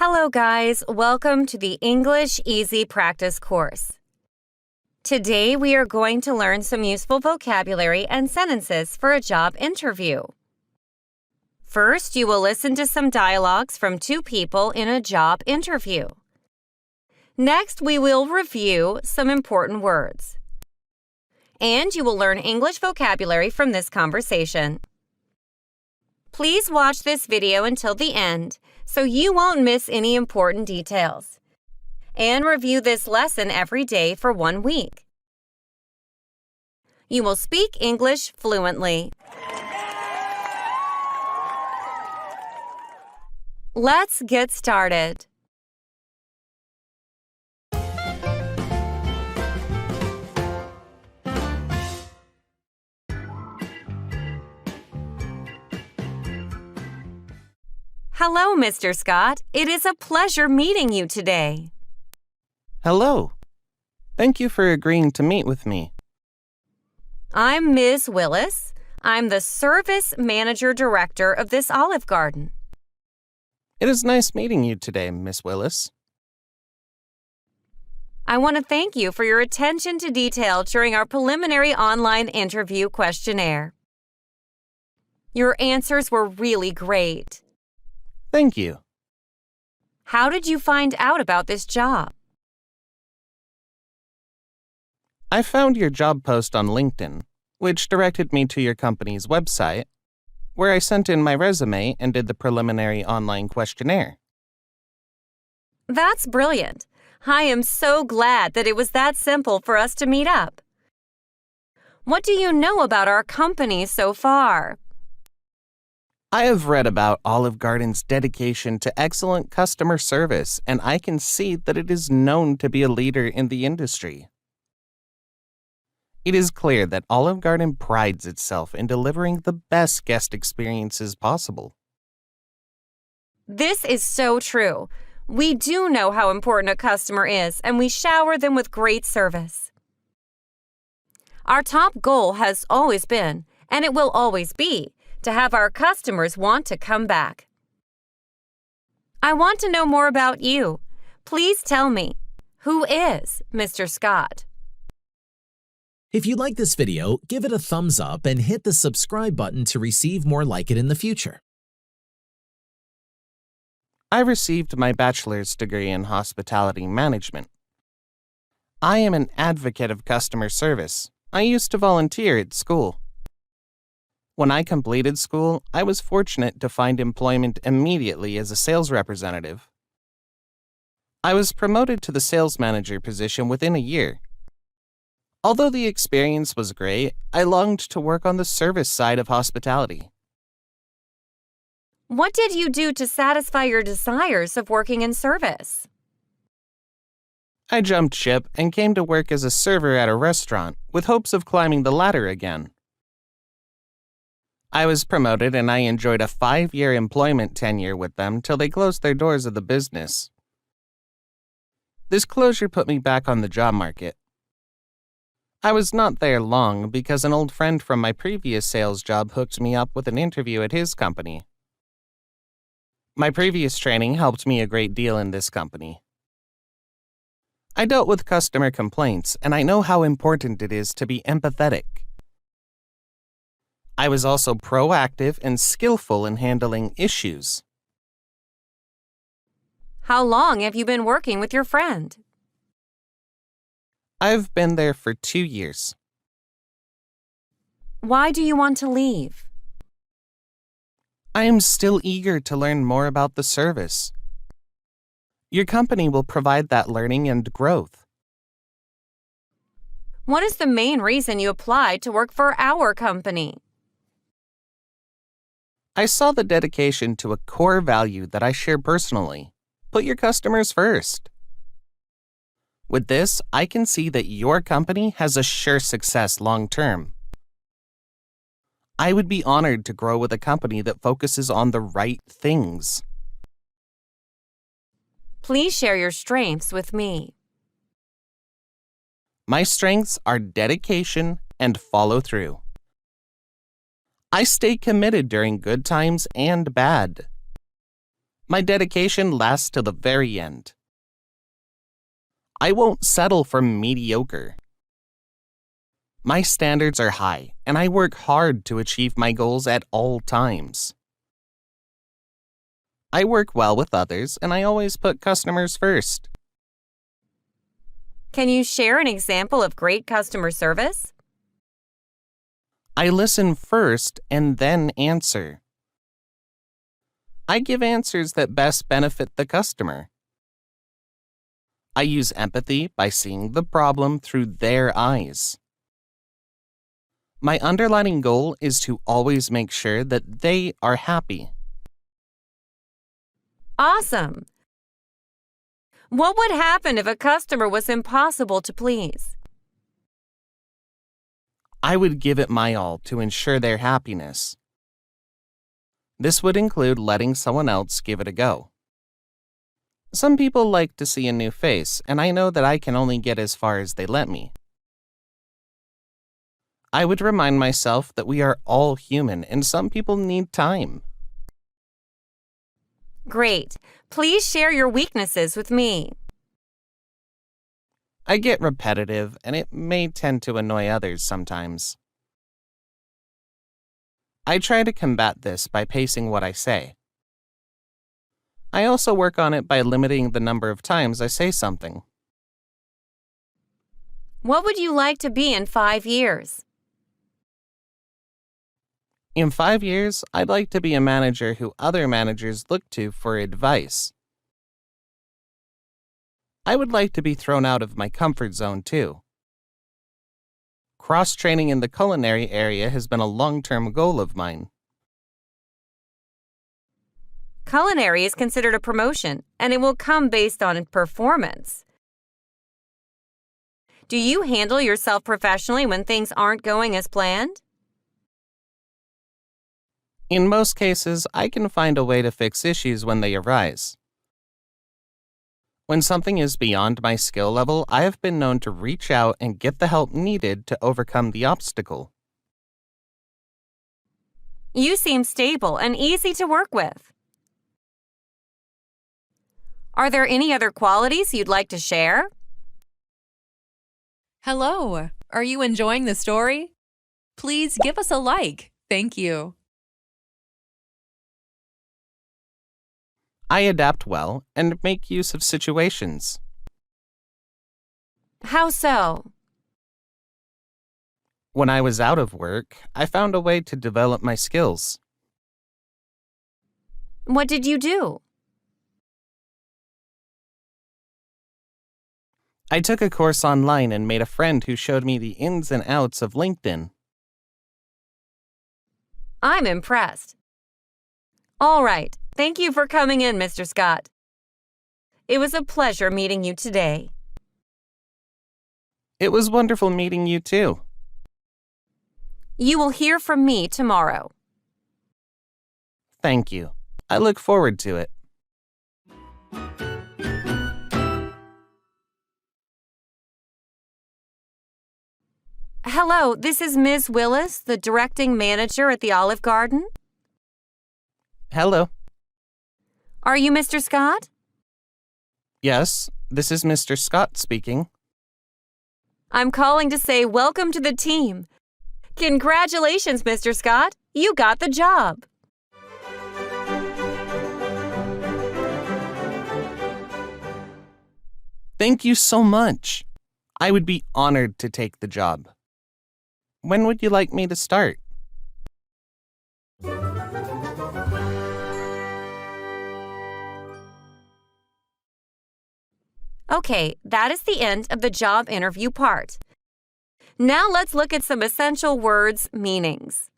Hello guys, welcome to the English Easy Practice course. Today we are going to learn some useful vocabulary and sentences for a job interview. First, you will listen to some dialogues from two people in a job interview. Next, we will review some important words. And you will learn English vocabulary from this conversation. Please watch this video until the end so you won't miss any important details. And review this lesson every day for 1 week. You will speak English fluently. Let's get started. Hello, Mr. Scott. It is a pleasure meeting you today. Hello. Thank you for agreeing to meet with me. I'm Ms. Willis. I'm the Service Manager Director of this Olive Garden. It is nice meeting you today, Miss Willis. I want to thank you for your attention to detail during our preliminary online interview questionnaire. Your answers were really great. Thank you. How did you find out about this job? I found your job post on LinkedIn, which directed me to your company's website, where I sent in my resume and did the preliminary online questionnaire. That's brilliant. I am so glad that it was that simple for us to meet up. What do you know about our company so far? I have read about Olive Garden's dedication to excellent customer service, and I can see that it is known to be a leader in the industry. It is clear that Olive Garden prides itself in delivering the best guest experiences possible. This is so true. We do know how important a customer is, and we shower them with great service. Our top goal has always been, and it will always be, to have our customers want to come back. I want to know more about you. Please tell me, who is Mr. Scott? If you like this video, give it a thumbs up and hit the subscribe button to receive more like it in the future. I received my bachelor's degree in hospitality management. I am an advocate of customer service. I used to volunteer at school. When I completed school, I was fortunate to find employment immediately as a sales representative. I was promoted to the sales manager position within a year. Although the experience was great, I longed to work on the service side of hospitality. What did you do to satisfy your desires of working in service? I jumped ship and came to work as a server at a restaurant with hopes of climbing the ladder again. I was promoted and I enjoyed a 5-year employment tenure with them till they closed their doors of the business. This closure put me back on the job market. I was not there long because an old friend from my previous sales job hooked me up with an interview at his company. My previous training helped me a great deal in this company. I dealt with customer complaints and I know how important it is to be empathetic. I was also proactive and skillful in handling issues. How long have you been working with your friend? I've been there for 2 years. Why do you want to leave? I am still eager to learn more about the service. Your company will provide that learning and growth. What is the main reason you applied to work for our company? I saw the dedication to a core value that I share personally. Put your customers first. With this, I can see that your company has a sure success long term. I would be honored to grow with a company that focuses on the right things. Please share your strengths with me. My strengths are dedication and follow through. I stay committed during good times and bad. My dedication lasts till the very end. I won't settle for mediocre. My standards are high, and I work hard to achieve my goals at all times. I work well with others, and I always put customers first. Can you share an example of great customer service? I listen first and then answer. I give answers that best benefit the customer. I use empathy by seeing the problem through their eyes. My underlining goal is to always make sure that they are happy. Awesome! What would happen if a customer was impossible to please? I would give it my all to ensure their happiness. This would include letting someone else give it a go. Some people like to see a new face, and I know that I can only get as far as they let me. I would remind myself that we are all human and some people need time. Great. Please share your weaknesses with me. I get repetitive, and it may tend to annoy others sometimes. I try to combat this by pacing what I say. I also work on it by limiting the number of times I say something. What would you like to be in 5 years? In 5 years, I'd like to be a manager who other managers look to for advice. I would like to be thrown out of my comfort zone too. Cross-training in the culinary area has been a long-term goal of mine. Culinary is considered a promotion, and it will come based on performance. Do you handle yourself professionally when things aren't going as planned? In most cases, I can find a way to fix issues when they arise. When something is beyond my skill level, I have been known to reach out and get the help needed to overcome the obstacle. You seem stable and easy to work with. Are there any other qualities you'd like to share? Hello, are you enjoying the story? Please give us a like. Thank you. I adapt well and make use of situations. How so? When I was out of work, I found a way to develop my skills. What did you do? I took a course online and made a friend who showed me the ins and outs of LinkedIn. I'm impressed. All right. Thank you for coming in, Mr. Scott. It was a pleasure meeting you today. It was wonderful meeting you too. You will hear from me tomorrow. Thank you. I look forward to it. Hello, this is Ms. Willis, the directing manager at the Olive Garden. Hello. Are you Mr. Scott? Yes, this is Mr. Scott speaking. I'm calling to say welcome to the team. Congratulations, Mr. Scott. You got the job. Thank you so much. I would be honored to take the job. When would you like me to start? Okay, that is the end of the job interview part. Now let's look at some essential words' meanings.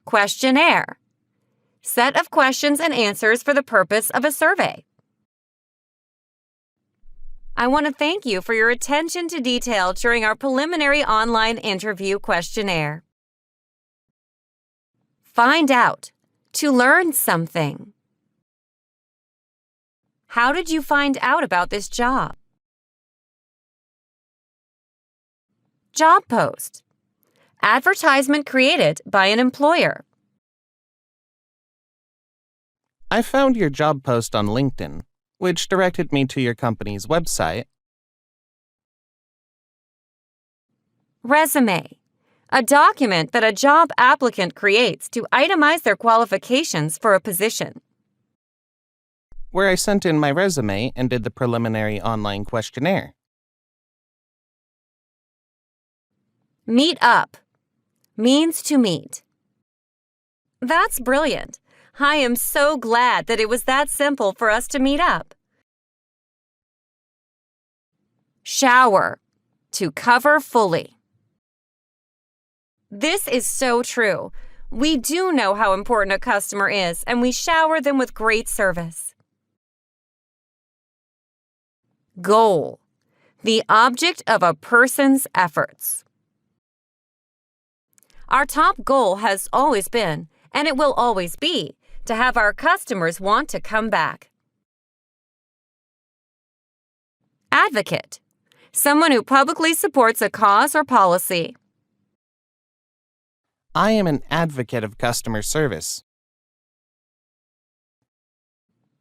Questionnaire. Set of questions and answers for the purpose of a survey. I want to thank you for your attention to detail during our preliminary online interview questionnaire. Find out. To learn something. How did you find out about this job? Job post. Advertisement created by an employer. I found your job post on LinkedIn, which directed me to your company's website. Resume. A document that a job applicant creates to itemize their qualifications for a position. Where I sent in my resume and did the preliminary online questionnaire. Meet up. Means to meet. That's brilliant. I am so glad that it was that simple for us to meet up. Shower. To cover fully. This is so true. We do know how important a customer is, and we shower them with great service. Goal. The object of a person's efforts. Our top goal has always been, and it will always be, to have our customers want to come back. Advocate. Someone who publicly supports a cause or policy. I am an advocate of customer service.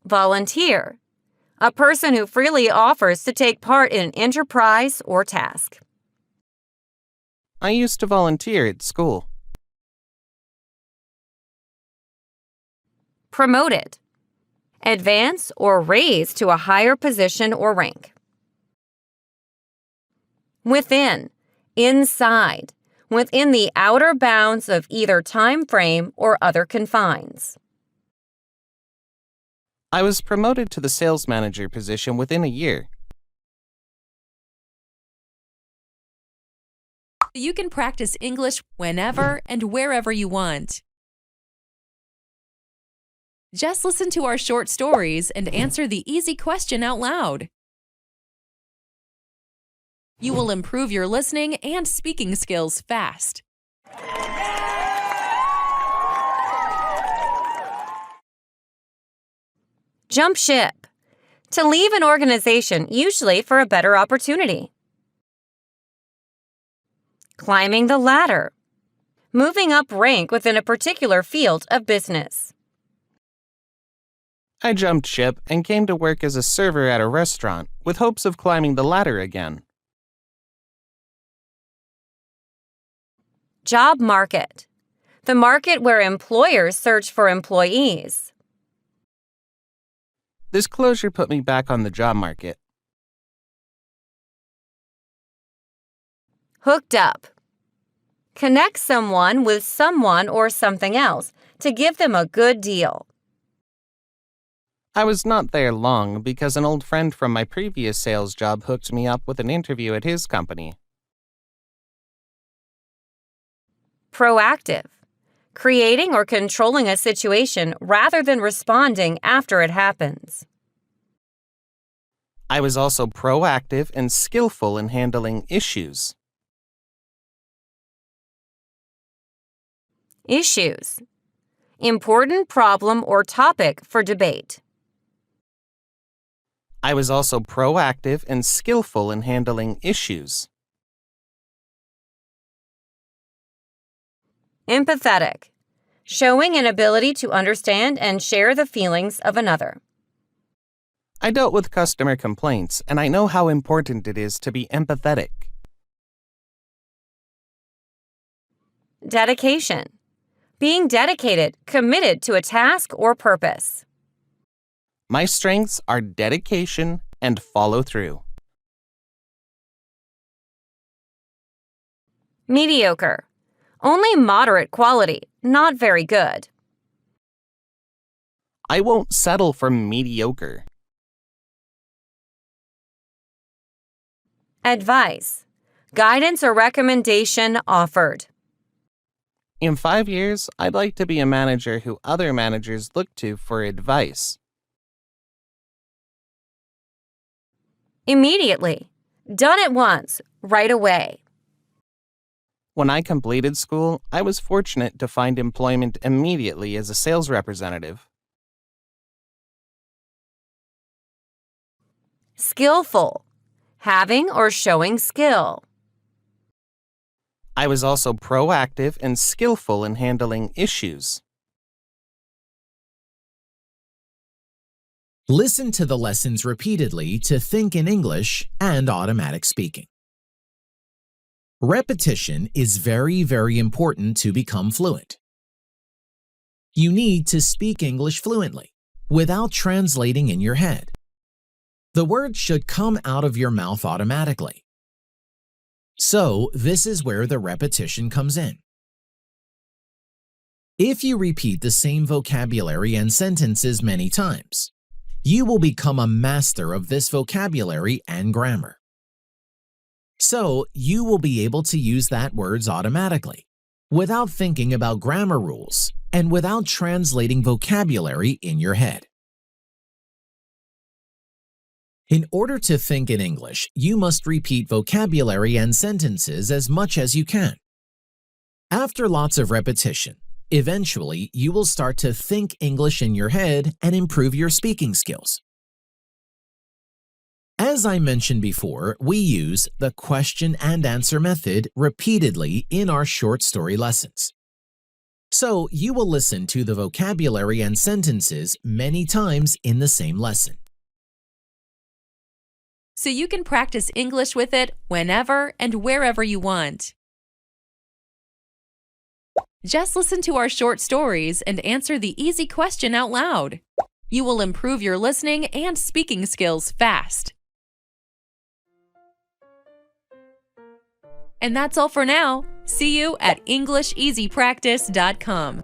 Volunteer. A person who freely offers to take part in an enterprise or task. I used to volunteer at school. Promoted. Advance or raise to a higher position or rank. Within. Inside. Within the outer bounds of either time frame or other confines. I was promoted to the sales manager position within a year. You can practice English whenever and wherever you want. Just listen to our short stories and answer the easy question out loud. You will improve your listening and speaking skills fast. Jump ship. To leave an organization, usually for a better opportunity. Climbing the ladder. Moving up rank within a particular field of business. I jumped ship and came to work as a server at a restaurant with hopes of climbing the ladder again. Job market. The market where employers search for employees. This closure put me back on the job market. Hooked up. Connect someone with someone or something else to give them a good deal. I was not there long because an old friend from my previous sales job hooked me up with an interview at his company. Proactive. Creating or controlling a situation rather than responding after it happens. I was also proactive and skillful in handling issues. Issues. Important problem or topic for debate. I was also proactive and skillful in handling issues. Empathetic. Showing an ability to understand and share the feelings of another. I dealt with customer complaints, and I know how important it is to be empathetic. Dedication. Being dedicated, committed to a task or purpose. My strengths are dedication and follow through. Mediocre. Only moderate quality, not very good. I won't settle for mediocre. Advice. Guidance or recommendation offered. In 5 years, I'd like to be a manager who other managers look to for advice. Immediately. Done at once, right away. When I completed school, I was fortunate to find employment immediately as a sales representative. Skillful. Having or showing skill. I was also proactive and skillful in handling issues. Listen to the lessons repeatedly to think in English and automatic speaking. Repetition is very, very important to become fluent. You need to speak English fluently, without translating in your head. The words should come out of your mouth automatically. So, this is where the repetition comes in. If you repeat the same vocabulary and sentences many times, you will become a master of this vocabulary and grammar. So, you will be able to use that words automatically, without thinking about grammar rules and without translating vocabulary in your head. In order to think in English, you must repeat vocabulary and sentences as much as you can. After lots of repetition, eventually you will start to think English in your head and improve your speaking skills. As I mentioned before, we use the question and answer method repeatedly in our short story lessons. So you will listen to the vocabulary and sentences many times in the same lesson. So you can practice English with it whenever and wherever you want. Just listen to our short stories and answer the easy question out loud. You will improve your listening and speaking skills fast. And that's all for now. See you at EnglishEasyPractice.com.